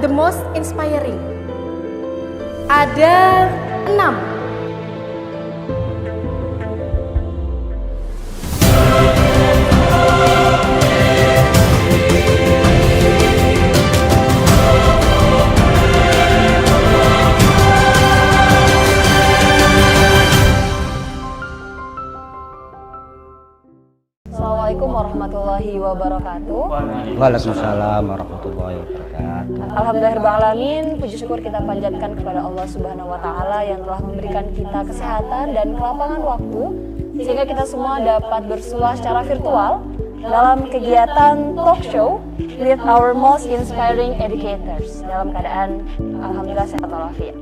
the most inspiring? Ada 6. Assalamualaikum warahmatullahi wabarakatuh. Waalaikumsalam warahmatullahi wabarakatuh. Alhamdulillahirrahmanirrahim. Puji syukur kita panjatkan kepada Allah Subhanahu wa Ta'ala yang telah memberikan kita kesehatan dan kelapangan waktu sehingga kita semua dapat bersua secara virtual dalam kegiatan talk show with our most inspiring educators dalam keadaan alhamdulillah sehat walafiat.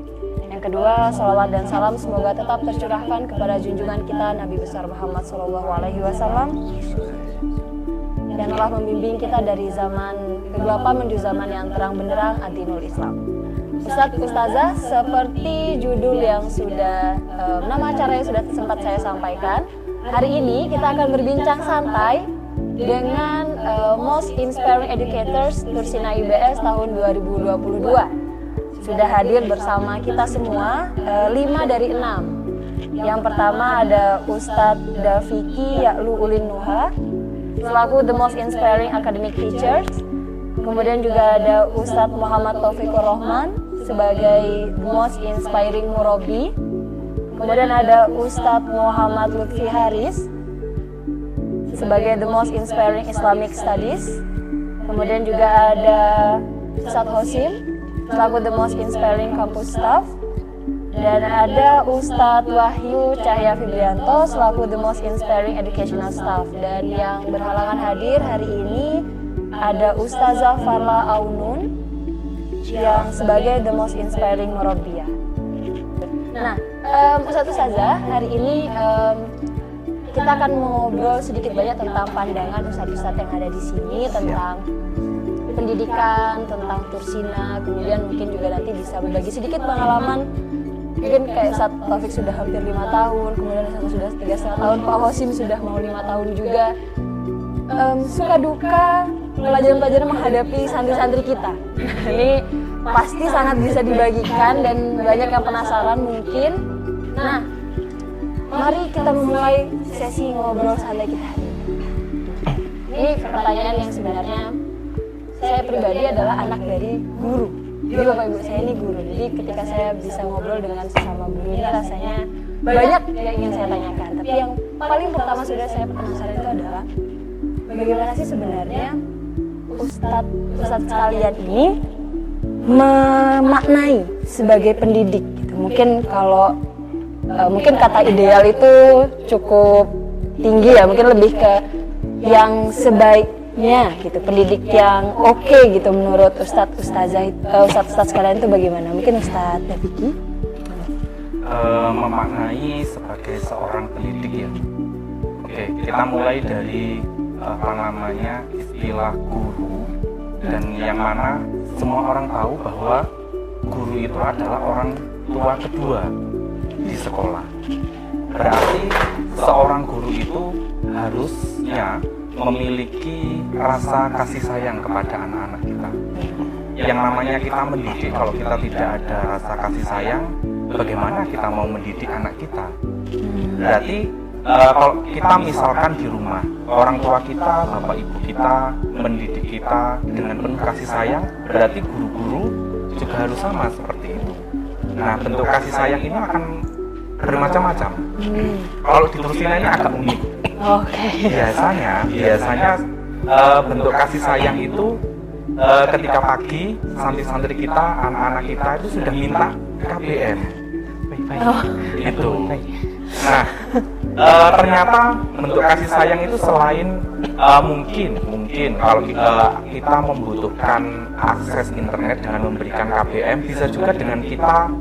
Yang kedua, salawat dan salam semoga tetap tercurahkan kepada junjungan kita Nabi besar Muhammad SAW dan telah membimbing kita dari zaman kegelapan menuju zaman yang terang benderang ad-dinul Islam. Ustadz, Ustazah, seperti judul yang sudah nama acara yang sudah sempat saya sampaikan, hari ini kita akan berbincang santai dengan Most Inspiring Educators Tursina IBS tahun 2022. Sudah hadir bersama kita semua 5 dari 6. Yang pertama ada Ustadz Dafiki Ya'lu Ulin Nuha selaku the most inspiring academic teachers. Kemudian juga ada Ustadz Muhammad Taufikur Rahman sebagai the most inspiring murabi. Kemudian ada Ustadz Muhammad Lutfi Haris sebagai the most inspiring Islamic studies. Kemudian juga ada Ustadz Hosim selaku the most inspiring campus staff, dan ada Ustadz Wahyu Cahya Fibrianto selaku the most inspiring educational staff. Dan yang berhalangan hadir hari ini ada Ustazah Farla Aunun yang sebagai the most inspiring murabbiyah. Nah, Ustazah, hari ini kita akan mengobrol sedikit banyak tentang pandangan Ustadz-Ustadz yang ada di sini tentang pendidikan, tentang Tursina, kemudian mungkin juga nanti bisa berbagi sedikit pengalaman. Mungkin kayak Ustadz Taufik sudah hampir 5 tahun, kemudian saya sudah 3,5 tahun, Pak Hosim sudah mau 5 tahun juga. Suka duka pelajaran-pelajaran menghadapi santri-santri kita. Ini pasti sangat bisa dibagikan dan banyak yang penasaran mungkin. Nah, mari kita memulai sesi ngobrol santai kita hari ini. Ini pertanyaan yang sebenarnya saya pribadi adalah anak dari guru. Jadi bapak ibu saya ini guru. Jadi ketika saya bisa ngobrol dengan sesama guru ini rasanya banyak yang ingin saya tanyakan. Tapi yang paling pertama sudah saya penasaran itu adalah bagaimana sih sebenarnya ustadz sekalian ini memaknai sebagai pendidik gitu. Mungkin kalau mungkin kata ideal itu cukup tinggi ya, mungkin lebih ke yang sebaiknya gitu, pendidik yang oke gitu menurut ustadz sekalian itu bagaimana? Mungkin Ustadz Dafiki? Memaknai sebagai seorang pendidik ya. Oke, kita mulai dari istilah guru, dan yang mana semua orang tahu bahwa guru itu adalah orang tua kedua di sekolah. Berarti seorang guru itu harusnya memiliki rasa kasih sayang kepada anak-anak kita. Yang namanya kita mendidik, kalau kita tidak ada rasa kasih sayang, bagaimana kita mau mendidik anak kita? Berarti kalau kita misalkan di rumah, orang tua kita, bapak ibu kita mendidik kita dengan penuh kasih sayang, berarti guru-guru juga harus sama seperti itu. Nah, bentuk kasih sayang ini akan bermacam-macam. Kalau di Tursina ini agak unik. Biasanya bentuk kasih sayang itu ketika pagi santri-santri kita, anak-anak kita itu sudah minta KBM. Itu. Nah, ternyata bentuk kasih sayang itu selain mungkin kalau kita membutuhkan akses internet dengan memberikan KBM, bisa juga dengan kita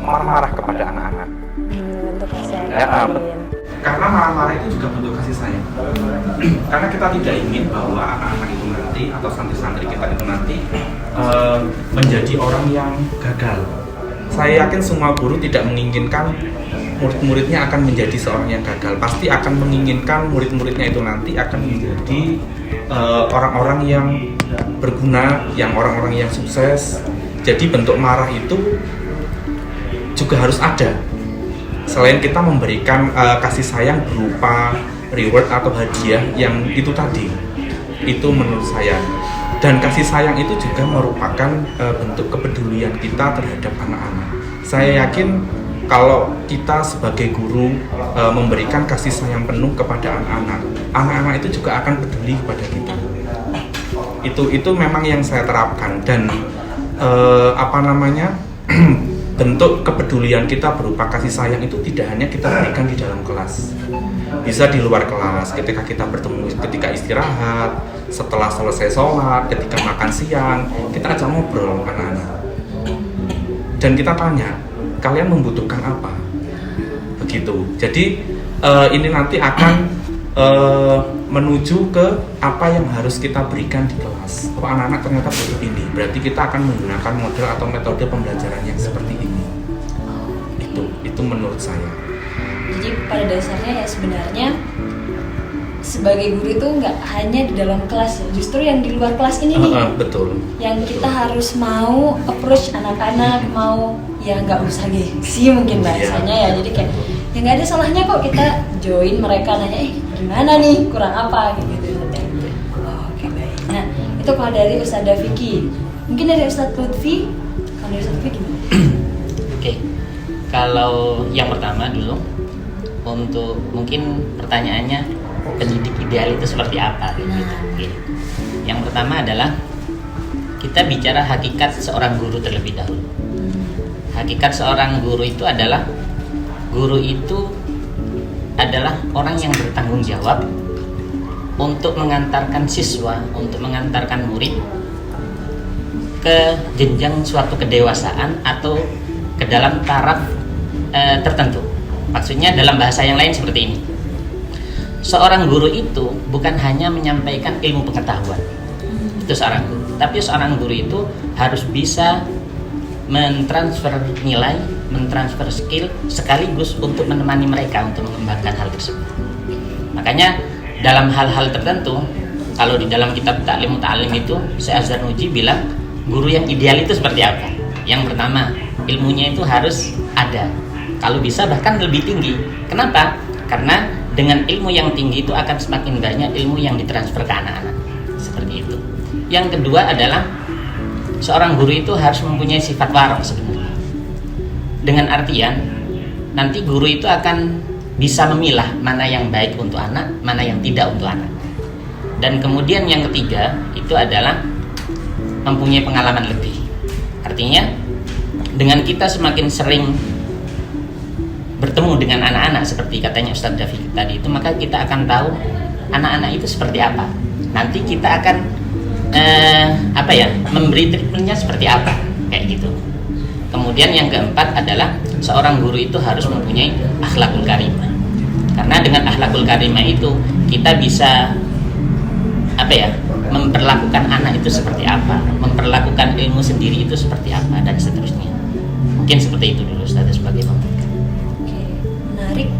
marah-marah kepada anak-anak. Bentuk kasih sayang. Karena marah-marah itu juga bentuk kasih sayang. Karena kita tidak ingin bahwa anak-anak itu nanti atau santri-santri kita itu nanti menjadi orang yang gagal. Saya yakin semua guru tidak menginginkan murid-muridnya akan menjadi seorang yang gagal. Pasti akan menginginkan murid-muridnya itu nanti akan menjadi orang-orang yang berguna, yang orang-orang yang sukses. Jadi bentuk marah itu juga harus ada. Selain kita memberikan kasih sayang berupa reward atau hadiah yang itu tadi, itu menurut saya. Dan kasih sayang itu juga merupakan bentuk kepedulian kita terhadap anak-anak. Saya yakin kalau kita sebagai guru memberikan kasih sayang penuh kepada anak-anak, anak-anak itu juga akan peduli kepada kita. Itu memang yang saya terapkan. Dan bentuk kepedulian kita berupa kasih sayang itu tidak hanya kita berikan di dalam kelas, bisa di luar kelas, ketika kita bertemu, ketika istirahat, setelah selesai sholat, ketika makan siang, kita ajak ngobrol anak-anak dan kita tanya, kalian membutuhkan apa? Begitu. Jadi ini nanti akan menuju ke apa yang harus kita berikan di kelas. Kalau anak-anak ternyata butuh ini, berarti kita akan menggunakan model atau metode pembelajaran yang seperti ini. Itu menurut saya. Jadi pada dasarnya ya sebenarnya sebagai guru itu nggak hanya di dalam kelas ya, justru yang di luar kelas ini nih. Betul. Yang kita harus mau approach anak-anak, mau ya nggak usah gengsi mungkin bahasanya ya. Jadi kayak ya nggak ada salahnya kok kita join mereka, nanya gimana nih, kurang apa gitu. Oke, baik. Nah itu kalau dari Ustadzah Vicky, mungkin dari Ustadz Lutfi, kalau dari Ustadz Lutfi gimana? Oke, kalau yang pertama dulu untuk mungkin pertanyaannya pendidik ideal itu seperti apa gitu. Oke. Yang pertama adalah kita bicara hakikat seorang guru terlebih dahulu. Hakikat seorang guru itu adalah orang yang bertanggung jawab untuk mengantarkan siswa, untuk mengantarkan murid ke jenjang suatu kedewasaan atau ke dalam taraf tertentu. Maksudnya dalam bahasa yang lain seperti ini. Seorang guru itu bukan hanya menyampaikan ilmu pengetahuan. Itu seorang guru. Tapi seorang guru itu harus bisa mentransfer nilai, mentransfer skill sekaligus untuk menemani mereka untuk mengembangkan hal tersebut. Makanya dalam hal-hal tertentu, kalau di dalam kitab Ta'lim Muta'allim itu Syekh Zarnuji bilang guru yang ideal itu seperti apa? Yang pertama, ilmunya itu harus ada. Kalau bisa bahkan lebih tinggi. Kenapa? Karena dengan ilmu yang tinggi itu akan semakin banyak ilmu yang ditransfer ke anak-anak. Seperti itu. Yang kedua adalah seorang guru itu harus mempunyai sifat warok sebenarnya. Dengan artian nanti guru itu akan bisa memilah mana yang baik untuk anak, mana yang tidak untuk anak. Dan kemudian yang ketiga itu adalah mempunyai pengalaman lebih. Artinya dengan kita semakin sering bertemu dengan anak-anak seperti katanya Ustadz David tadi itu, maka kita akan tahu anak-anak itu seperti apa. Nanti kita akan memberi treatmentnya seperti apa, kayak gitu. Kemudian yang keempat adalah seorang guru itu harus mempunyai akhlakul karimah. Karena dengan akhlakul karimah itu kita bisa memperlakukan anak itu seperti apa, memperlakukan ilmu sendiri itu seperti apa, dan seterusnya. Mungkin seperti itu dulu Ustaz sebagai pembuka. Oke, menarik.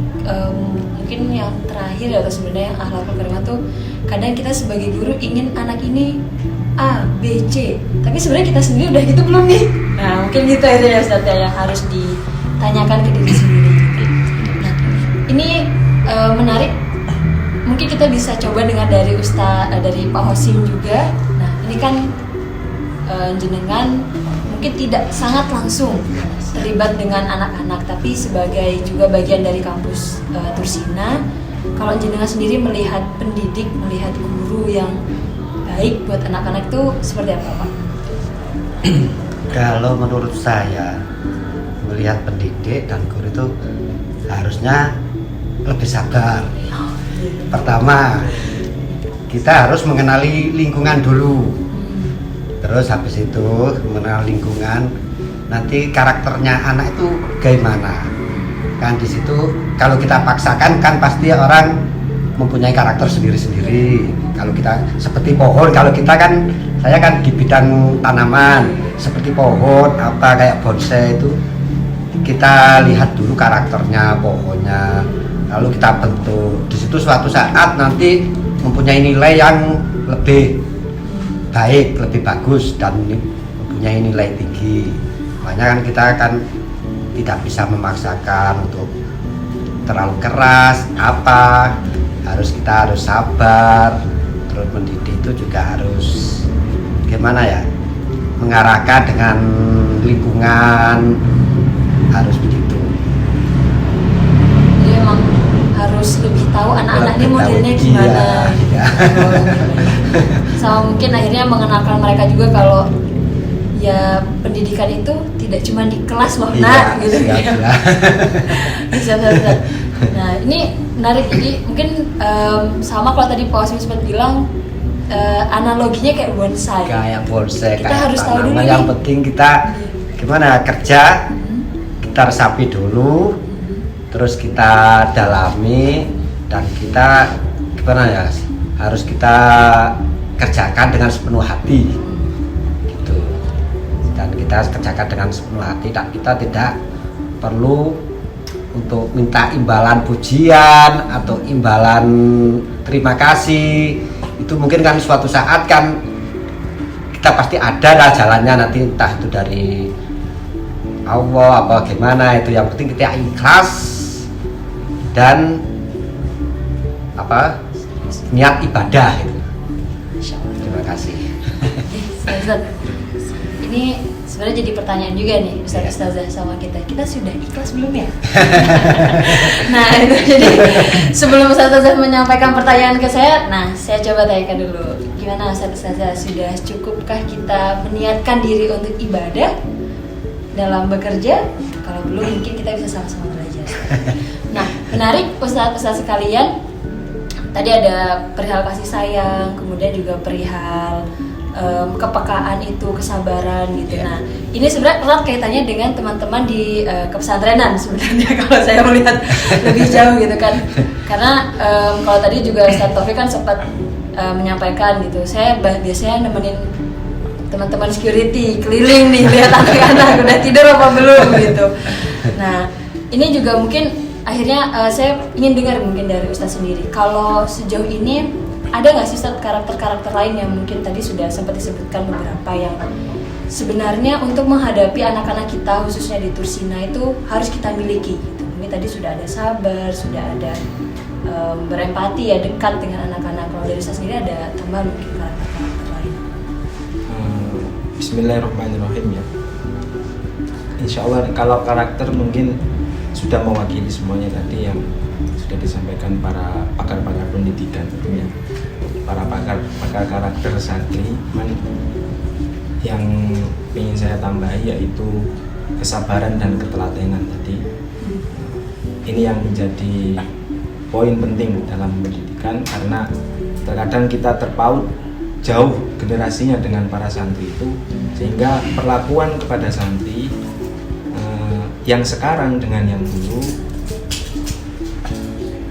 Mungkin yang terakhir adalah sebenarnya akhlakul karimah tuh kadang kita sebagai guru ingin anak ini A, B, C, tapi sebenarnya kita sendiri udah gitu belum nih? Nah mungkin gitu ya Ustaz yang harus ditanyakan ke diri sendiri. Nah ini menarik. Mungkin kita bisa coba dengar dari dari Pak Hosim juga. Nah ini kan jenengan mungkin tidak sangat langsung terlibat dengan anak-anak, tapi sebagai juga bagian dari kampus Tursina. Kalau jenengan sendiri melihat pendidik, melihat guru yang baik buat anak-anak itu seperti apa Pak? Kalau menurut saya melihat pendidik dan guru itu harusnya lebih sabar. Pertama, kita harus mengenali lingkungan dulu. Terus habis itu mengenal lingkungan, nanti karakternya anak itu bagaimana. Kan di situ kalau kita paksakan kan pasti orang mempunyai karakter sendiri-sendiri. Kalau kita seperti pohon, kalau kita kan, saya kan di bidang tanaman, seperti pohon apa kayak bonsai itu kita lihat dulu karakternya pohonnya, lalu kita bentuk. Di situ suatu saat nanti mempunyai nilai yang lebih baik, lebih bagus dan mempunyai nilai tinggi. Makanya kan kita kan tidak bisa memaksakan untuk terlalu keras kita harus sabar. Terus mendidik itu juga harus gimana ya, mengarahkan dengan lingkungan, harus begitu. Jadi emang harus lebih tahu anak-anak ini modelnya gimana. Iya. Sama mungkin akhirnya mengenalkan mereka juga kalau ya pendidikan itu tidak cuma di kelas loh, nak, gitu. Bisa. Nah ini menarik, jadi mungkin sama kalau tadi Pak Wasmi sempat bilang analoginya kayak bonsai. Kita harus tahu dulu yang nih. penting kita gimana kerja, kita resapi dulu, terus kita dalami dan kita gimana ya, harus kita kerjakan dengan sepenuh hati gitu. Dan kita kerjakan dengan sepenuh hati dan kita tidak perlu untuk minta imbalan pujian atau imbalan terima kasih. Itu mungkin kan suatu saat kan kita pasti ada lah jalannya nanti, entah itu dari Allah apa gimana, itu yang penting kita ikhlas dan niat ibadah gitu. Terima kasih. Ustaz, ini sebenarnya jadi pertanyaan juga nih Ustazah sama kita sudah ikhlas belum ya? Nah itu jadi sebelum Ustazah menyampaikan pertanyaan ke saya, nah saya coba tanyakan dulu, gimana Ustazah, sudah cukupkah kita meniatkan diri untuk ibadah dalam bekerja? Kalau belum mungkin kita bisa sama-sama belajar. Nah menarik Ustaz sekalian, tadi ada perihal kasih sayang, kemudian juga perihal kepekaan itu, kesabaran gitu. Nah, ini sebenarnya erat kaitannya dengan teman-teman di kepesantrenan sebenarnya kalau saya melihat lebih jauh gitu kan. Karena kalau tadi juga Ustaz Taufik kan sempat menyampaikan gitu, saya biasanya nemenin teman-teman security keliling nih, lihat anak-anak udah tidur apa belum gitu. Nah, ini juga mungkin akhirnya saya ingin dengar mungkin dari Ustaz sendiri, kalau sejauh ini ada nggak sih Ustaz karakter-karakter lain yang mungkin tadi sudah sempat disebutkan beberapa yang sebenarnya untuk menghadapi anak-anak kita khususnya di Tursina itu harus kita miliki gitu. Ini tadi sudah ada sabar, sudah ada berempati ya, dekat dengan anak-anak. Kalau dari Ustaz sendiri ada tambahan mungkin karakter-karakter lain? Bismillahirrahmanirrahim ya. Insya Allah kalau karakter mungkin sudah mewakili semuanya tadi yang sudah disampaikan para pakar-pakar pendidikan tentunya, para pakar karakter santri. Yang ingin saya tambahi yaitu kesabaran dan ketelatenan tadi. Ini yang menjadi poin penting dalam pendidikan, karena terkadang kita terpaut jauh generasinya dengan para santri itu, sehingga perlakuan kepada santri yang sekarang dengan yang dulu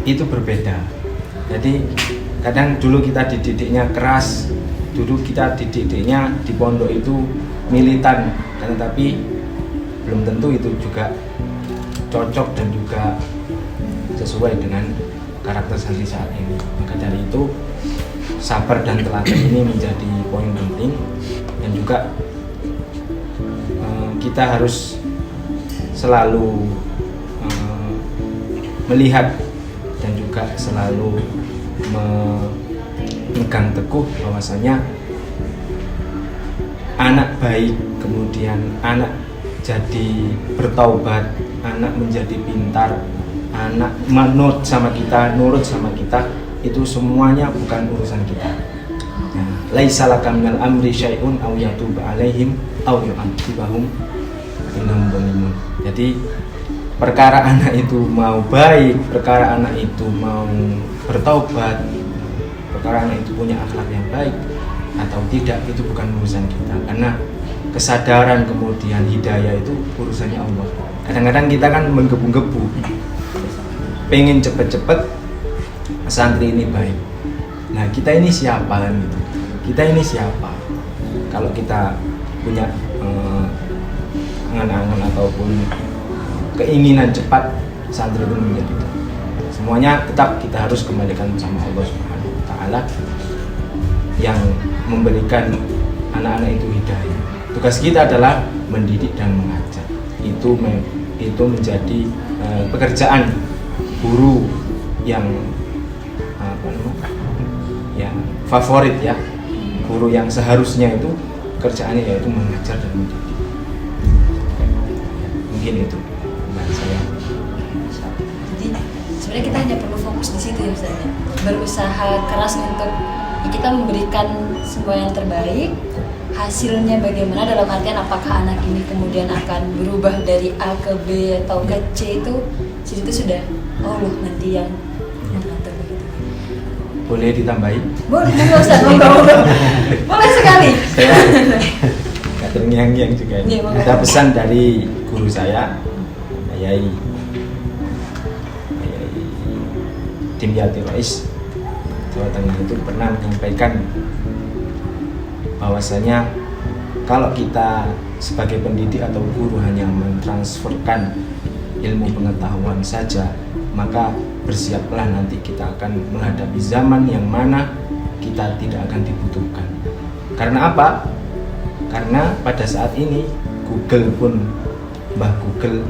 itu berbeda. Jadi kadang dulu kita dididiknya keras, dulu kita dididiknya di pondok itu militan, dan tapi belum tentu itu juga cocok dan juga sesuai dengan karakter santri saat ini. Maka dari itu sabar dan telaten ini menjadi poin penting, dan juga kita harus selalu melihat dan juga selalu memegang teguh bahwasanya anak baik, kemudian anak jadi bertaubat, anak menjadi pintar, anak nurut sama kita, itu semuanya bukan urusan kita. Laisa laka minal amri syai'un aw yatuba alaihim aw yu'adzibahum innahum dzalimun. Jadi perkara anak itu mau baik, perkara anak itu mau bertaubat, perkara anak itu punya akhlak yang baik atau tidak, itu bukan urusan kita. Karena kesadaran kemudian hidayah itu urusannya Allah. Kadang-kadang kita kan menggebu-gebu, pengen cepet-cepet santri ini baik. Nah kita ini siapa kan gitu? Kita ini siapa? Kalau kita punya angan-angan ataupun keinginan cepat santri itu menjadi semuanya, tetap kita harus kembalikan sama Allah Subhanahu wa Ta'ala. yang memberikan anak-anak itu hidayah. Tugas kita adalah mendidik dan mengajar. Itu menjadi pekerjaan guru yang yang favorit ya. Guru yang seharusnya itu kerjaannya yaitu mengajar dan mendidik. Mungkin itu saya. Jadi sebenarnya kita hanya perlu fokus di situ ya Ustaz, berusaha keras untuk kita memberikan semua yang terbaik. Hasilnya bagaimana, dalam artian apakah anak ini kemudian akan berubah dari A ke B atau ke C, itu sudah Allah nanti yang mengatur begitu. Boleh ditambahi? Boleh Ustaz, boleh sekali. Saya nggak terngiang-ngiang juga ini. Ada pesan dari guru saya, Yai Dimyati Rais Jawa Tengah, itu pernah menyampaikan bahwasanya kalau kita sebagai pendidik atau guru hanya mentransferkan ilmu pengetahuan saja, maka bersiaplah nanti kita akan menghadapi zaman yang mana kita tidak akan dibutuhkan. Karena apa? Karena pada saat ini Google pun, Mbah Google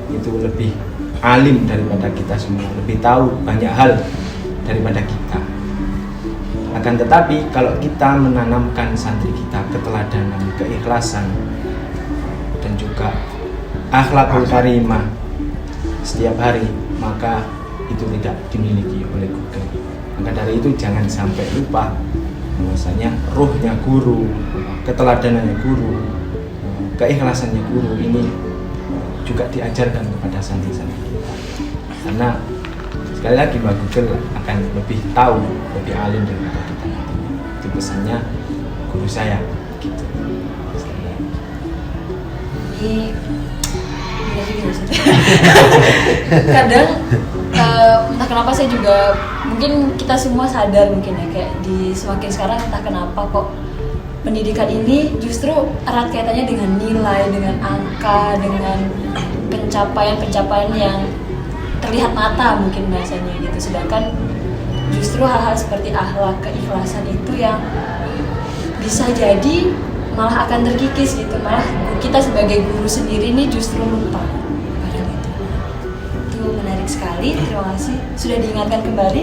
itu lebih alim daripada kita semua, lebih tahu banyak hal daripada kita. Akan tetapi kalau kita menanamkan santri kita keteladanan, keikhlasan, dan juga akhlakul karimah setiap hari, maka itu tidak dimiliki oleh Google. Maka dari itu jangan sampai lupa bahwasanya ruhnya guru, keteladanannya guru, keikhlasannya guru ini juga diajarkan kepada santri-santri kita. Karena sekali lagi Mbak Google akan lebih tahu, lebih alim daripada kita nantinya. Itu pesannya guru saya gitu. Ini kadang entah kenapa saya juga, mungkin kita semua sadar mungkin ya, kayak di semakin sekarang entah kenapa kok pendidikan ini justru erat kaitannya dengan nilai, dengan angka, dengan pencapaian-pencapaian yang terlihat mata mungkin bahasanya gitu. Sedangkan justru hal-hal seperti akhlak, keikhlasan itu yang bisa jadi malah akan terkikis gitu. Malah kita sebagai guru sendiri ini justru lupa pada itu. Itu menarik sekali. Terima kasih sudah diingatkan kembali.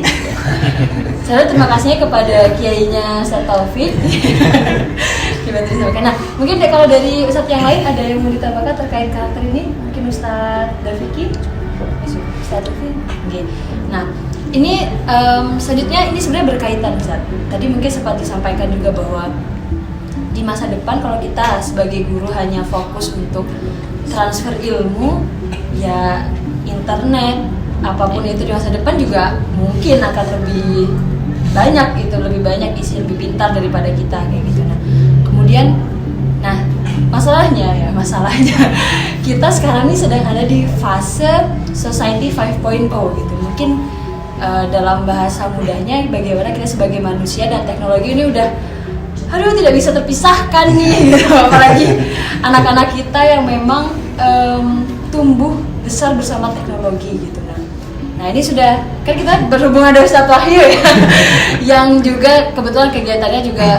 Saya terima kasihnya kepada kiainya Ustaz Taufik. Nah, mungkin kalau dari Ustaz yang lain ada yang mau ditambahkan terkait karakter ini? Mungkin Ustaz Daviki? Ustaz Taufik? Okay. Nah, ini selanjutnya ini sebenarnya berkaitan Ustaz. Tadi mungkin sempat disampaikan juga bahwa di masa depan kalau kita sebagai guru hanya fokus untuk transfer ilmu, ya internet apapun itu di masa depan juga mungkin akan lebih banyak gitu, lebih banyak isi, lebih pintar daripada kita kayak gitu. Nah, kemudian masalahnya kita sekarang ini sedang ada di fase society 5.0 gitu. Mungkin dalam bahasa mudahnya bagaimana kita sebagai manusia dan teknologi ini udah tidak bisa terpisahkan nih gitu. Apalagi anak-anak kita yang memang tumbuh besar bersama teknologi gitu. Nah ini sudah, kan kita berhubungan dengan Ustaz Wahyu ya yang juga kebetulan kegiatannya juga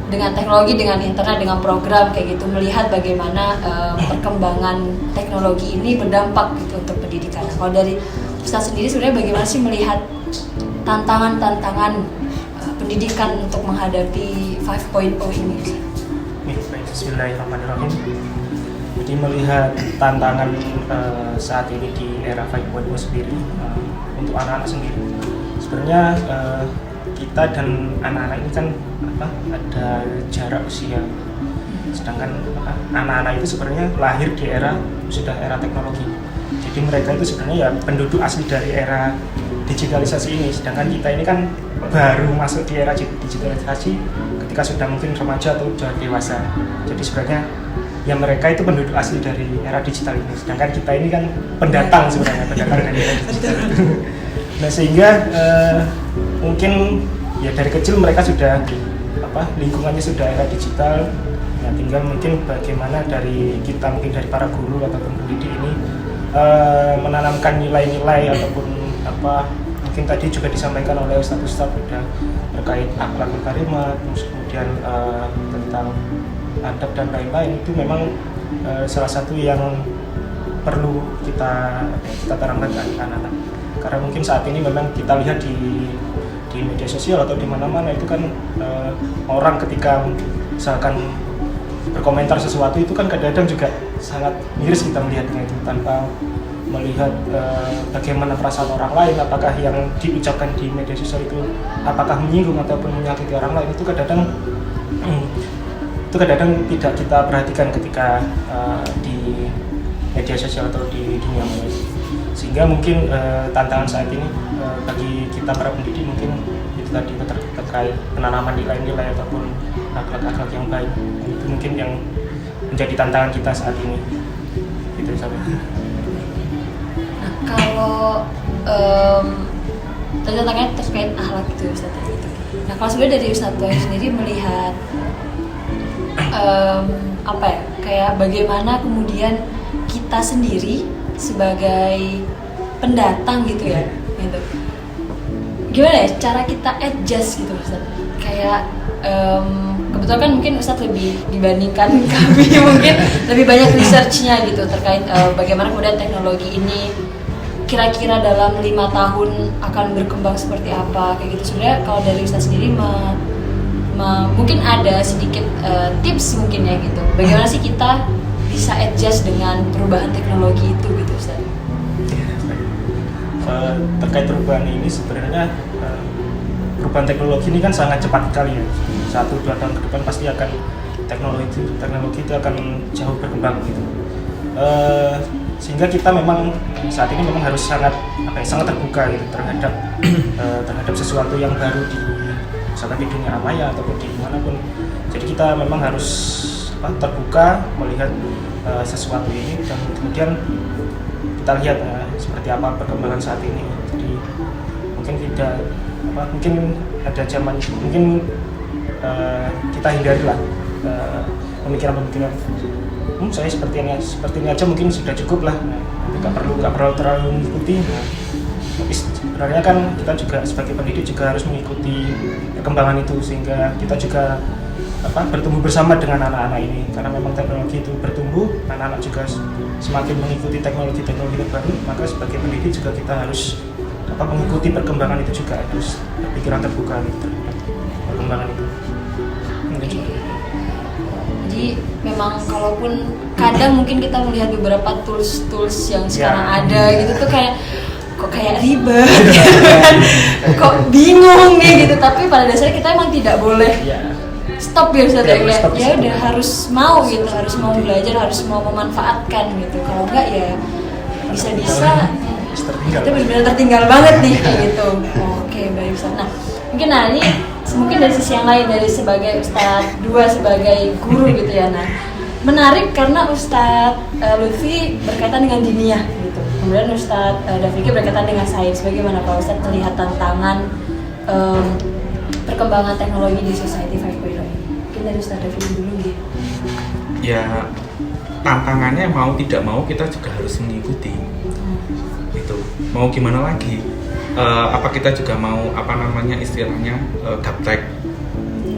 dengan teknologi, dengan internet, dengan program kayak gitu, melihat bagaimana perkembangan teknologi ini berdampak gitu untuk pendidikan. Nah, kalau dari Ustaz sendiri sebenarnya bagaimana sih melihat tantangan-tantangan pendidikan untuk menghadapi 5.0 ini? Baik, bismillahirrahmanirrahim. Jadi melihat tantangan saat ini di era 5.0 sendiri untuk anak-anak sendiri, sebenarnya kita dan anak-anak ini kan ada jarak usia, sedangkan anak-anak itu sebenarnya lahir di sudah era teknologi. Jadi mereka itu sebenarnya ya penduduk asli dari era digitalisasi ini, sedangkan kita ini kan baru masuk di era digitalisasi ketika sudah mungkin remaja atau sudah dewasa. Jadi sebenarnya ya mereka itu penduduk asli dari era digital ini, sedangkan kita ini kan pendatang sebenarnya, pendatang dari era digital itu. Nah sehingga mungkin ya dari kecil mereka sudah lingkungannya sudah era digital. Nah tinggal mungkin bagaimana dari kita, mungkin dari para guru ataupun pendidik ini menanamkan nilai-nilai ataupun mungkin mungkin tadi juga disampaikan oleh Ustadz udah terkait akhlakul karimah, terus kemudian tentang adab dan lain-lain, itu memang salah satu yang perlu kita terangkan ke anak-anak. Karena mungkin saat ini memang kita lihat di media sosial atau di mana-mana itu kan orang ketika misalkan berkomentar sesuatu itu kan kadang-kadang juga sangat miris kita melihatnya itu tanpa melihat bagaimana perasaan orang lain, apakah yang diucapkan di media sosial itu apakah menyinggung ataupun menyakiti orang lain, itu kadang-kadang tidak kita perhatikan ketika di media sosial atau di dunia maya. Sehingga mungkin tantangan saat ini bagi kita para pendidik mungkin itu tadi terkait penanaman nilai-nilai ataupun akhlak-akhlak yang baik, itu mungkin yang menjadi tantangan kita saat ini. Itu saja. Nah, kalau tantangannya terkait akhlak itu Ustaz gitu. Nah, kalau sebenarnya dari Ustaz sendiri melihat apa ya, kayak bagaimana kemudian kita sendiri sebagai pendatang gitu ya, gitu. Gimana ya cara kita adjust gitu Ustaz? Kayak kebetulan kan mungkin Ustadz lebih dibandingkan kami mungkin lebih banyak researchnya gitu terkait bagaimana kemudian teknologi ini kira-kira dalam 5 tahun akan berkembang seperti apa kayak gitu. Sebenarnya kalau dari Ustadz sendiri mungkin ada sedikit tips mungkin ya gitu, bagaimana sih kita bisa adjust dengan perubahan teknologi itu gitu Ustadz? Terkait perubahan ini sebenarnya perubahan teknologi ini kan sangat cepat sekali ya. 1-2 tahun ke depan pasti akan teknologi itu akan jauh berkembang gitu. Sehingga kita memang saat ini memang harus sangat terbuka gitu terhadap sesuatu yang baru misalkan di dunia maya ataupun di manapun. Jadi kita memang harus terbuka melihat sesuatu ini dan kemudian kita lihat seperti apa perkembangan saat ini. Jadi mungkin ada zaman mungkin kita hindarilah pemikiran-pemikiran saya seperti ini aja mungkin sudah cukup lah, nggak perlu terlalu mengikuti. Tapi sebenarnya kan kita juga sebagai pendidik juga harus mengikuti perkembangan itu sehingga kita juga bertumbuh bersama dengan anak-anak ini, karena memang teknologi itu bertumbuh, anak-anak juga semakin mengikuti teknologi terbaru, maka sebagai pendidik juga kita harus mengikuti perkembangan itu juga, harus berpikiran terbuka gitu terhadap perkembangan itu. Jadi memang kalaupun kadang mungkin kita melihat beberapa tools yang sekarang ada gitu tuh kok kayak ribet kok bingung nih gitu, tapi pada dasarnya kita emang tidak boleh stop ya Ustaz ya udah harus mau gitu, harus mau belajar, harus mau memanfaatkan gitu. Kalau enggak ya bisa-bisa kita benar-benar tertinggal banget nih gitu. Oke, baik Ustaz. Nah, ini mungkin dari sisi yang lain, dari sebagai Ustadz Dua sebagai guru gitu ya. Nah, menarik karena Ustadz Lutfi berkaitan dengan diniyah gitu. Kemudian Ustadz Dafiki berkaitan dengan sains. Bagaimana Pak Ustadz melihat tantangan perkembangan teknologi di Society 5.0 ini? Mungkin dari Ustadz Dafiki dulu gitu. Ya, tantangannya mau tidak mau kita juga harus mengikuti. Itu mau gimana lagi? Apa kita juga mau istilahnya gaptek,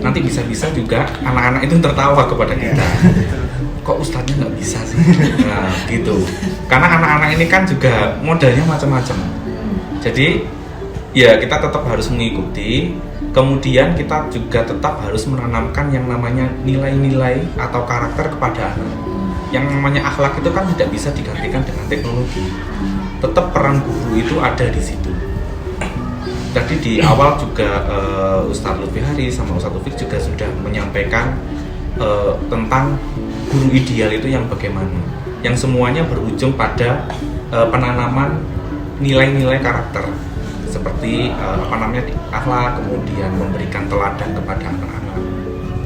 nanti bisa-bisa juga anak-anak itu tertawa kepada kita, kok ustadznya nggak bisa sih, nah gitu, karena anak-anak ini kan juga modalnya macam-macam, jadi ya kita tetap harus mengikuti, kemudian kita juga tetap harus menanamkan yang namanya nilai-nilai atau karakter kepada anak. Yang namanya akhlak itu kan tidak bisa digantikan dengan teknologi, tetap peran guru itu ada di situ. Tadi di awal juga Ustadz Lutfi Hari sama Ustadz Taufik juga sudah menyampaikan tentang guru ideal itu yang bagaimana, yang semuanya berujung pada penanaman nilai-nilai karakter seperti akhlak, kemudian memberikan teladan kepada anak-anak.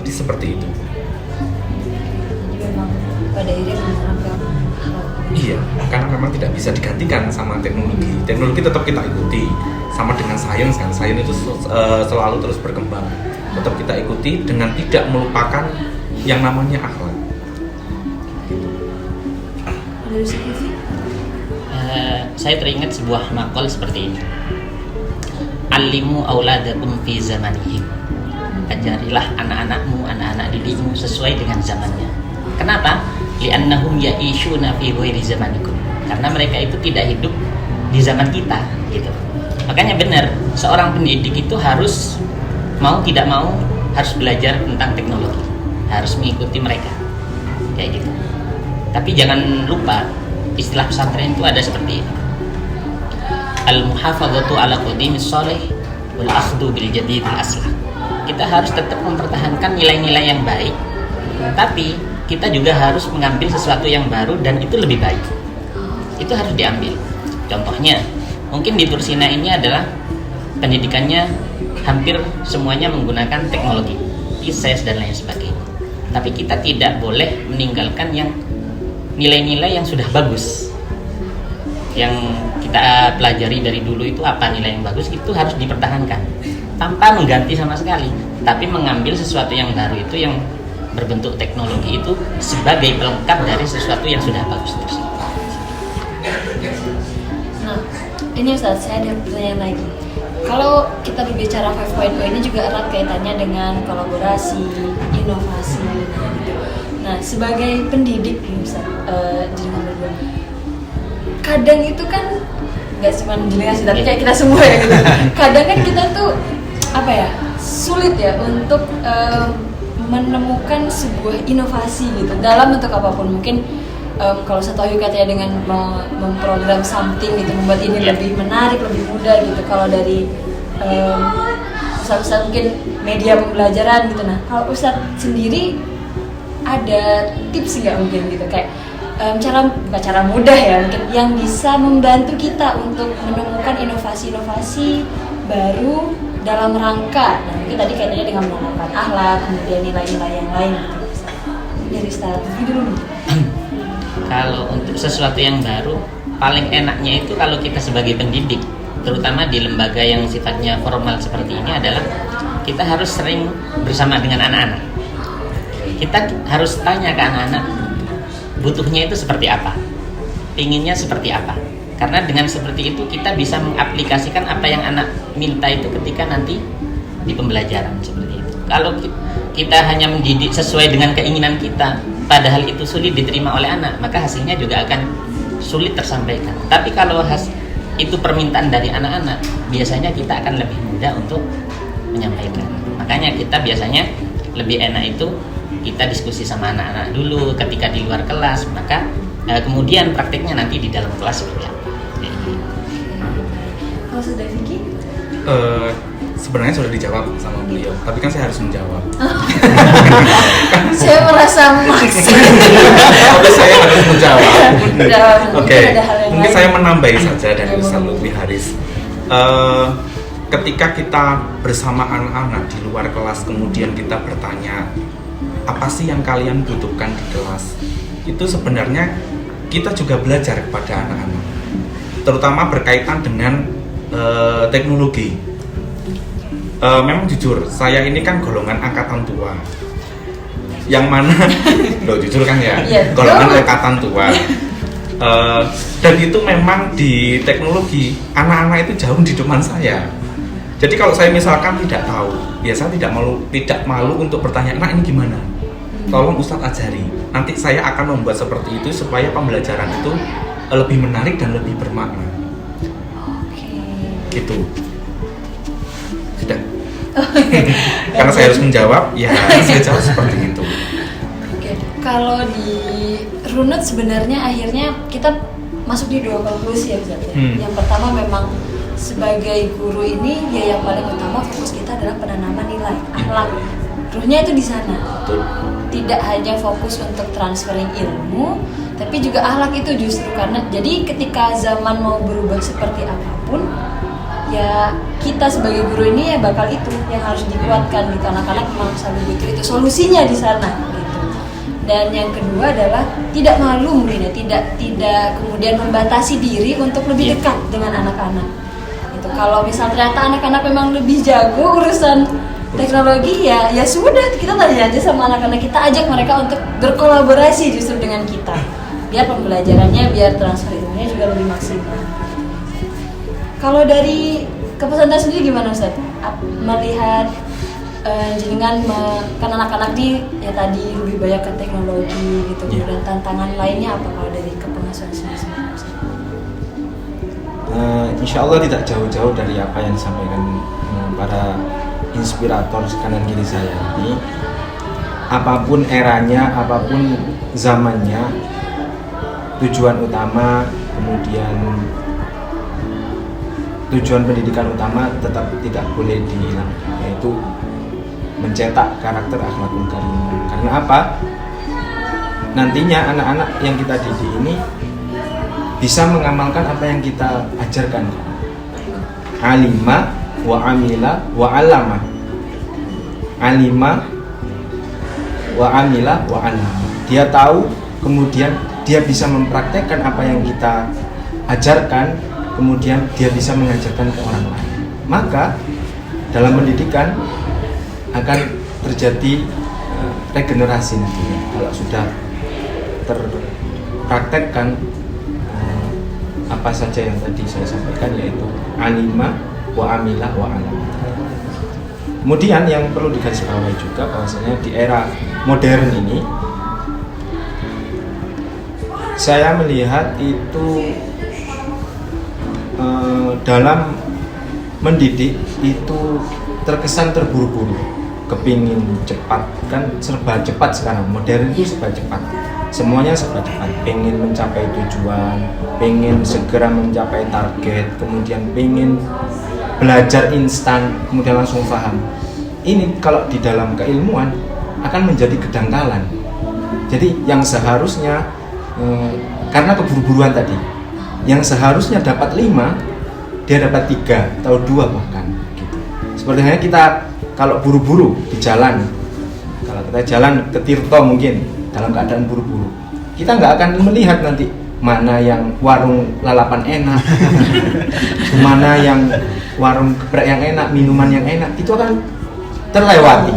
Jadi seperti itu. Jadi memang pada akhirnya menerapkan Iya, karena memang tidak bisa digantikan sama teknologi. Teknologi tetap kita ikuti, sama dengan sains kan. Sains itu selalu terus berkembang. Tetap kita ikuti dengan tidak melupakan yang namanya akhlak. Saya teringat sebuah makol seperti ini. alimu auladakum fi zamanihim. Ajarilah anak-anakmu, anak-anak didikmu sesuai dengan zamannya. Kenapa? Li'annahum ya'ishuna fi ghairi zamanikum. Karena mereka itu tidak hidup di zaman kita, gitu. Makanya benar, seorang pendidik itu harus mau tidak mau harus belajar tentang teknologi, harus mengikuti mereka, kayak gitu. Tapi jangan lupa istilah pesantren itu ada seperti ini: al-muhafadzatu ala qadimis shalih wal akhdhu bil jadidil aslah. Kita harus tetap mempertahankan nilai-nilai yang baik, tapi kita juga harus mengambil sesuatu yang baru dan itu lebih baik. Itu harus diambil. Contohnya, mungkin di Tursina ini adalah pendidikannya hampir semuanya menggunakan teknologi, ISES dan lain sebagainya. Tapi kita tidak boleh meninggalkan yang nilai-nilai yang sudah bagus. Yang kita pelajari dari dulu itu apa nilai yang bagus, itu harus dipertahankan tanpa mengganti sama sekali, tapi mengambil sesuatu yang baru itu yang berbentuk teknologi itu sebagai pelengkap dari sesuatu yang sudah bagus tersebut. Nah, ini Ustaz, saya ada pertanyaan lagi. Kalau kita berbicara 5.0 ini juga erat kaitannya dengan kolaborasi, inovasi. Nah, sebagai pendidik, Ustaz, jenengan berdua, kadang itu kan nggak cuma jenengan sih, tapi kayak kita semua ya gitu. Kadang kan kita tuh apa ya, sulit ya untuk menemukan sebuah inovasi gitu dalam bentuk apapun. Mungkin kalau saya tahu katanya dengan memprogram something gitu, membuat ini lebih menarik, lebih mudah gitu. Kalau dari Ustaz mungkin media pembelajaran gitu. Nah, kalau Ustaz sendiri ada tips nggak mungkin gitu, kayak bukan cara mudah ya mungkin, yang bisa membantu kita untuk menemukan inovasi-inovasi baru dalam rangka, nah mungkin tadi kaitannya dengan menanamkan akhlak, kemudian nilai-nilai yang lain gitu. Dari strategi dulu. Kalau untuk sesuatu yang baru, paling enaknya itu kalau kita sebagai pendidik, terutama di lembaga yang sifatnya formal seperti ini, adalah kita harus sering bersama dengan anak-anak. Kita harus tanya ke anak-anak, butuhnya itu seperti apa, inginnya seperti apa. Karena dengan seperti itu kita bisa mengaplikasikan apa yang anak minta itu ketika nanti di pembelajaran seperti itu. Kalau kita hanya mendidik sesuai dengan keinginan kita, padahal itu sulit diterima oleh anak, maka hasilnya juga akan sulit tersampaikan. Tapi kalau itu permintaan dari anak-anak, biasanya kita akan lebih mudah untuk menyampaikan. Makanya kita biasanya lebih enak itu kita diskusi sama anak-anak dulu ketika di luar kelas, maka kemudian prakteknya nanti di dalam kelas seperti apa. Kalau sudah Vicky? Sebenarnya sudah dijawab sama beliau, tapi kan saya harus menjawab. Saya merasa maksa. Tapi saya harus menjawab. Oke, mungkin saya lain. menambahi saja dari Ustaz Lutfi Haris. Ketika kita bersama anak-anak di luar kelas, kemudian kita bertanya, apa sih yang kalian butuhkan di kelas? Itu sebenarnya kita juga belajar kepada anak-anak, terutama berkaitan dengan teknologi. Memang jujur, saya ini kan golongan angkatan tua, yang mana loh jujur kan ya, golongan angkatan tua. Dan itu memang di teknologi anak-anak itu jauh di depan saya. Jadi kalau saya misalkan tidak tahu, ya saya tidak malu untuk bertanya, nah ini gimana? Tolong Ustadz ajari. Nanti saya akan membuat seperti itu supaya pembelajaran itu lebih menarik dan lebih bermakna. Gitu. Sudah. Karena saya harus menjawab, ya saya jawab seperti itu. Oke. Kalau di runut sebenarnya akhirnya kita masuk di dua konklusi ya Ustaz. Yang pertama memang sebagai guru ini ya yang paling utama fokus kita adalah penanaman nilai akhlak. Ruhnya itu di sana. Betul. Tidak hanya fokus untuk transferring ilmu, tapi juga akhlak itu justru karena jadi ketika zaman mau berubah seperti apapun, ya kita sebagai guru ini ya bakal itu yang harus dikuatkan gitu. Anak-anak memang selalu butuh itu, solusinya di sana gitu. Dan yang kedua adalah tidak malu mungkin ya, tidak kemudian membatasi diri untuk lebih dekat dengan anak-anak. Gitu. Kalau misal ternyata anak-anak memang lebih jago urusan teknologi ya sudah, kita tanya aja sama anak-anak, kita ajak mereka untuk berkolaborasi justru dengan kita, biar pembelajarannya, biar transfer ilmunya juga lebih maksimal. Kalau dari ke pesantren sendiri gimana Ustaz? Melihat jenengan kan anak-anak di ya tadi lebih banyak ke teknologi gitu, dan tantangan lainnya apa kalau dari kepengasuhan sendiri? Insya Allah tidak jauh-jauh dari apa yang disampaikan para inspirator kanan kiri saya ini. Apapun eranya, apapun zamannya, tujuan utama, kemudian tujuan pendidikan utama tetap tidak boleh dihilangkan, yaitu mencetak karakter akhlakul karimah. Karena apa? Nantinya anak-anak yang kita didik ini bisa mengamalkan apa yang kita ajarkan. Alima wa amila wa alama. Alima wa amila wa alama. Dia tahu, kemudian dia bisa mempraktekkan apa yang kita ajarkan, kemudian dia bisa mengajarkan ke orang lain. Maka dalam pendidikan akan terjadi regenerasi nantinya kalau sudah terpraktekkan apa saja yang tadi saya sampaikan, yaitu alima wa amilah wa alam. Kemudian yang perlu digarisbawahi juga bahwasanya di era modern ini saya melihat itu dalam mendidik itu terkesan terburu-buru, kepingin cepat, kan serba cepat sekarang, modern itu serba cepat, semuanya serba cepat, pengen mencapai tujuan, pengen segera mencapai target, kemudian pengen belajar instan, kemudian langsung paham. Ini kalau di dalam keilmuan akan menjadi kedangkalan. Jadi yang seharusnya karena keburu-buruan tadi, yang seharusnya dapat 5 dia dapat 3 atau 2 bahkan gitu. Seperti halnya kita kalau buru-buru di jalan, kalau kita jalan ke Tirto mungkin dalam keadaan buru-buru, kita nggak akan melihat nanti mana yang warung lalapan enak, mana yang warung geprek yang enak, minuman yang enak, itu akan terlewati.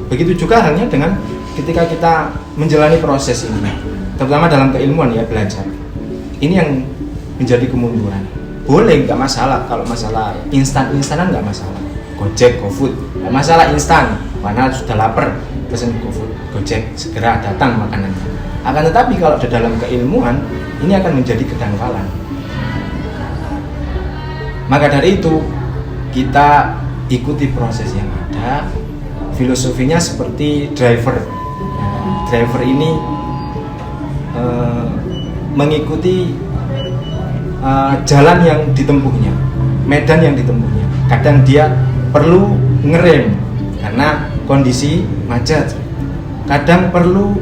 Begitu juga halnya dengan ketika kita menjalani proses ini, terutama dalam keilmuan ya, belajar. Ini yang menjadi kemunduran. Boleh, nggak masalah kalau masalah instan-instanan, nggak masalah. Gojek, GoFood, nggak masalah instan. Mana sudah lapar, pesen GoFood, Gojek, segera datang makanannya. Akan tetapi kalau di dalam keilmuan ini akan menjadi kedangkalan. Maka dari itu kita ikuti proses yang ada. Filosofinya seperti driver. Driver ini mengikuti jalan yang ditempuhnya, medan yang ditempuhnya. Kadang dia perlu ngerem karena kondisi macet. Kadang perlu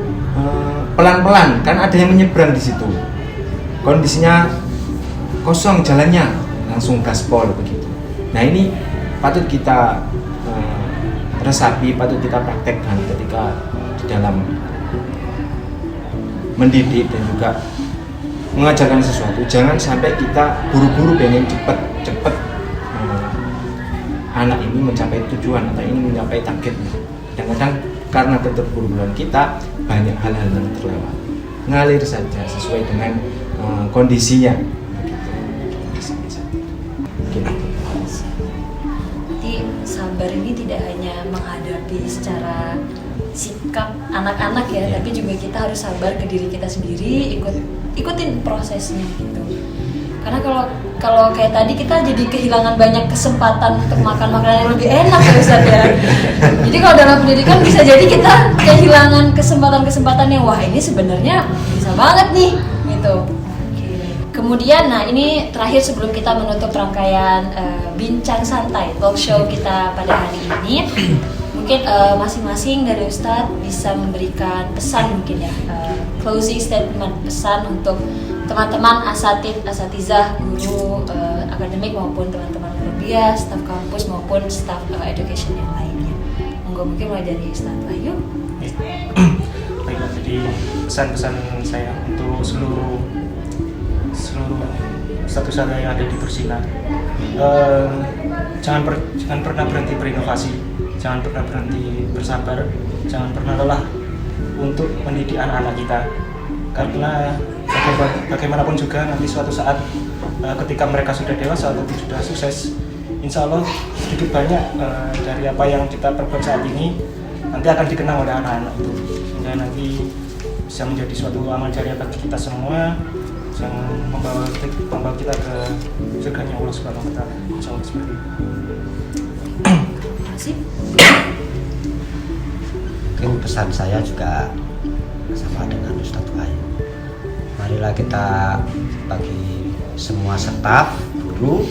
pelan-pelan karena ada yang menyeberang di situ. Kondisinya kosong jalannya, langsung gaspol begitu. Nah, ini patut kita resapi, patut kita praktekkan ketika di dalam mendidik dan juga mengajarkan sesuatu. Jangan sampai kita buru-buru pengen cepet anak ini mencapai tujuan atau ini mencapai target. Kadang-kadang karena keterburu-buruan kita banyak hal-hal yang terlewat. Ngalir saja sesuai dengan kondisinya. Jadi sabar ini tidak hanya menghadapi secara sikap anak-anak ya, tapi juga kita harus sabar ke diri kita sendiri, ikutin prosesnya gitu. Karena kalau kayak tadi kita jadi kehilangan banyak kesempatan untuk makan makanan yang lebih enak ya Ustaz ya. Jadi kalau dalam pendidikan bisa jadi kita kehilangan kesempatan-kesempatan yang wah ini sebenarnya bisa banget nih gitu. Kemudian nah ini terakhir sebelum kita menutup rangkaian bincang santai talk show kita pada hari ini. Mungkin masing-masing dari Ustadz bisa memberikan pesan mungkin ya, closing statement, pesan untuk teman-teman asatizah, guru akademik maupun teman-teman kuliah, staf kampus maupun staf education yang lainnya. Monggo mungkin mulai dari Ustadz Wahyu. Baiklah, jadi pesan-pesan saya untuk seluruh ustadz yang ada di Tursina, jangan pernah berhenti berinovasi. Jangan pernah berhenti bersabar, jangan pernah lelah untuk mendidik anak-anak kita. Karena bagaimanapun juga nanti suatu saat ketika mereka sudah dewasa atau sudah sukses, insya Allah sedikit banyak dari apa yang kita perbuat saat ini nanti akan dikenang oleh anak-anak itu, sehingga nanti bisa menjadi suatu amal jariah bagi kita semua yang membawa kita ke surganya Allah Subhanahu wa taala. Insya Allah seperti itu. Mungkin pesan saya juga sama dengan Ustadz Wahyu. Marilah kita bagi semua staf, guru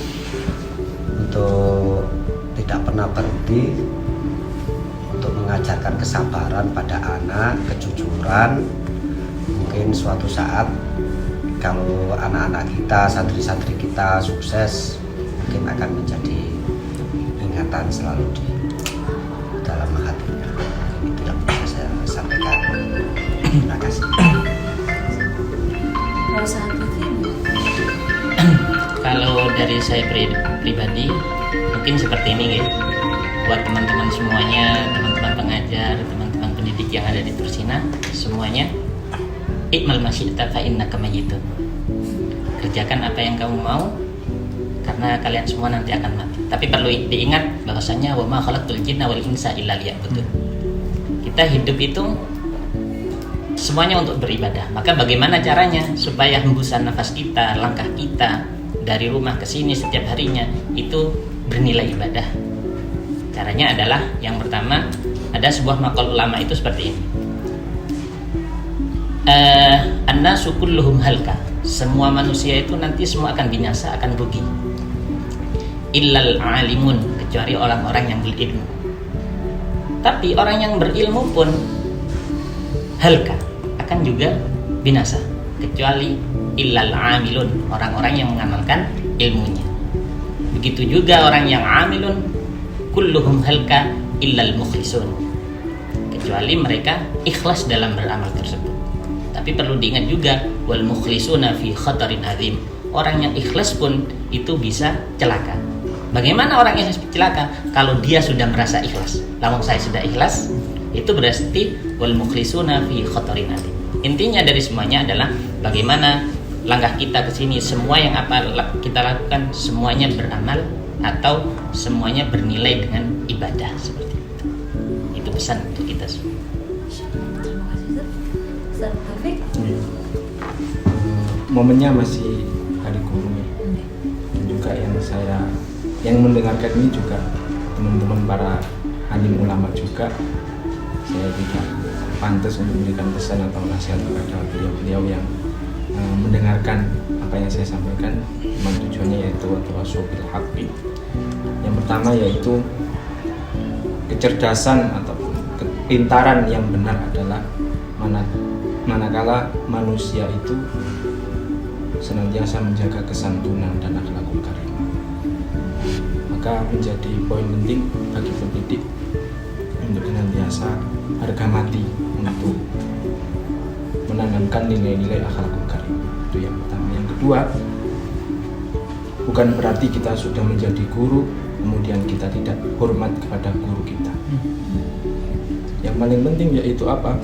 untuk tidak pernah berhenti untuk mengajarkan kesabaran pada anak, kejujuran. Mungkin suatu saat kalau anak-anak kita, santri-santri kita sukses, mungkin akan menjadi ingatan selalu di dalam hatinya. Itu yang bisa saya sampaikan. Terima kasih. Kalau dari saya pribadi mungkin seperti ini ya. Buat teman-teman semuanya, teman-teman pengajar, teman-teman pendidik yang ada di Tursina, semuanya ikmal masyi'ta fa innaka mayyitun. Kerjakan apa yang kamu mau karena kalian semua nanti akan mati. Tapi perlu diingat bahwasanya wa ma khalaqtul jinna wal insa illa liya'budun. Kita hidup itu semuanya untuk beribadah. Maka bagaimana caranya supaya hembusan nafas kita, langkah kita dari rumah ke sini setiap harinya itu bernilai ibadah? Caranya adalah yang pertama, ada sebuah maqal ulama itu seperti ini. An-nasu kulluhum halka. Semua manusia itu nanti semua akan binasa, akan rugi. Illal alimun, kecuali orang-orang yang berilmu. Tapi orang yang berilmu pun halka, akan juga binasa, kecuali illal amilun, orang-orang yang mengamalkan ilmunya. Begitu juga orang yang amilun, kulluhum halka illal mukhlisun, kecuali mereka ikhlas dalam beramal tersebut. Tapi perlu diingat juga, wal mukhlisuna fi khatarin azim, orang yang ikhlas pun itu bisa celaka. Bagaimana orang yang celaka? Kalau dia sudah merasa ikhlas. Lawang saya sudah ikhlas, itu berarti wal mukhlisuna fi khatarin azim. Intinya dari semuanya adalah bagaimana langkah kita ke sini, semua yang apa kita lakukan semuanya beramal atau semuanya bernilai dengan ibadah seperti itu. Itu pesan untuk kita semua. Momennya masih hari guru ya. Dan juga yang mendengarkan ini juga teman-teman para alim ulama juga. Saya tidak pantas untuk memberikan pesan atau nasihat kepada beliau-beliau yang mendengarkan apa yang saya sampaikan. Memang tujuannya yaitu at-tawassul bil haqqi. Yang pertama yaitu kecerdasan atau kepintaran yang benar adalah manakala manusia itu senantiasa menjaga kesantunan dan akhlakul karimah. Maka menjadi poin penting bagi pendidik untuk senantiasa harga mati untuk menanamkan nilai-nilai akhlakul karimah. Itu yang pertama. Yang kedua, bukan berarti kita sudah menjadi guru kemudian kita tidak hormat kepada guru kita. Yang paling penting yaitu apa?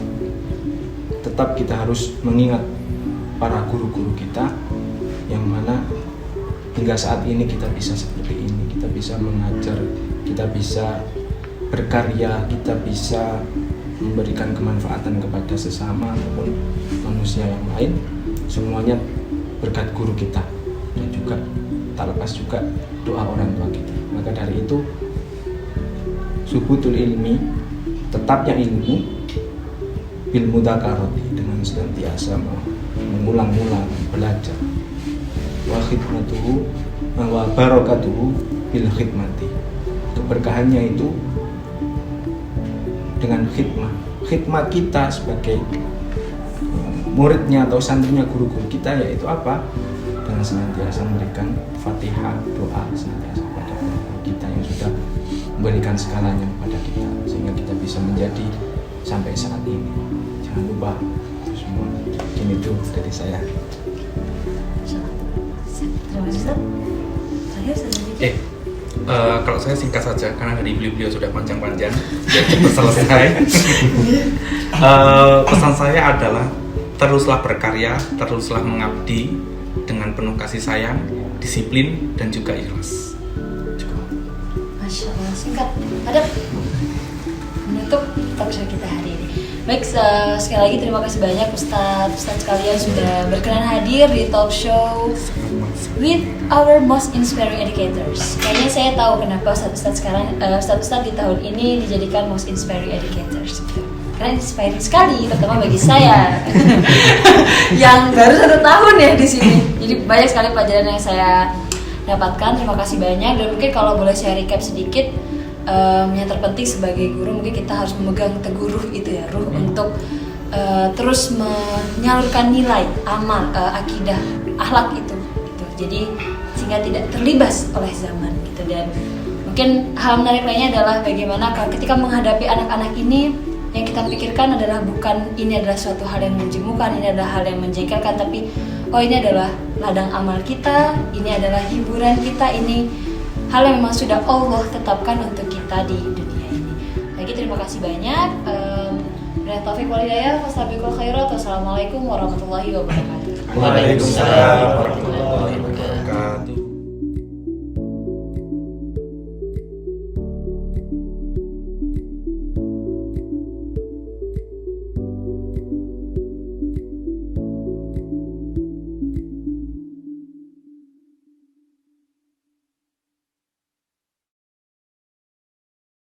Tetap kita harus mengingat para guru-guru kita yang mana hingga saat ini kita bisa seperti ini, kita bisa mengajar, kita bisa berkarya, kita bisa memberikan kemanfaatan kepada sesama ataupun manusia yang lain, semuanya berkat guru kita dan juga tak lepas juga doa orang tua kita. Maka dari itu subutul ilmi, tetapnya ilmu bil mudzakarati, dengan senantiasa mengulang-ulang belajar, wa khidmatuhu wa barakatuhu bil khidmati, keberkahannya itu dengan khidmat kita sebagai muridnya atau santrinya guru-guru kita, yaitu apa? Dengan senantiasa memberikan Fatihah, doa senantiasa kepada guru kita yang sudah memberikan segalanya kepada kita sehingga kita bisa menjadi sampai saat ini. Jangan lupa itu semua. Ini tuh dari saya. Kalau saya singkat saja karena dari beliau sudah panjang-panjang, jadi cepat selesai. Pesan saya adalah teruslah berkarya, teruslah mengabdi dengan penuh kasih sayang, disiplin dan juga ikhlas. Cukup. Masya Allah, singkat, padat, menutup talk show kita hari ini. Baik, sekali lagi terima kasih banyak Ustadz sekalian sudah berkenan hadir di talk show with our most inspiring educators. Kayaknya saya tahu kenapa Ustadz sekarang, Ustadz di tahun ini dijadikan most inspiring educators. Karena inspiring sekali, terutama bagi saya yang baru 1 tahun ya di sini. Jadi banyak sekali pelajaran yang saya dapatkan. Terima kasih banyak. Dan mungkin kalau boleh saya recap sedikit. Yang terpenting sebagai guru mungkin kita harus memegang teguh ruh itu ya, ruh untuk terus menyalurkan nilai, amal, akidah, akhlak itu gitu. Jadi sehingga tidak terlibas oleh zaman gitu. Dan mungkin hal menarik lainnya adalah bagaimana ketika menghadapi anak-anak ini yang kita pikirkan adalah bukan ini adalah suatu hal yang menjemukan, ini adalah hal yang menjengkelkan, tapi oh ini adalah ladang amal kita, ini adalah hiburan kita, ini hal yang memang sudah Allah tetapkan untuk kita di dunia ini. Lagi terima kasih banyak. Taufik wal hidayah. Wassalamualaikum warahmatullahi wabarakatuh. Waalaikumsalam warahmatullahi wabarakatuh.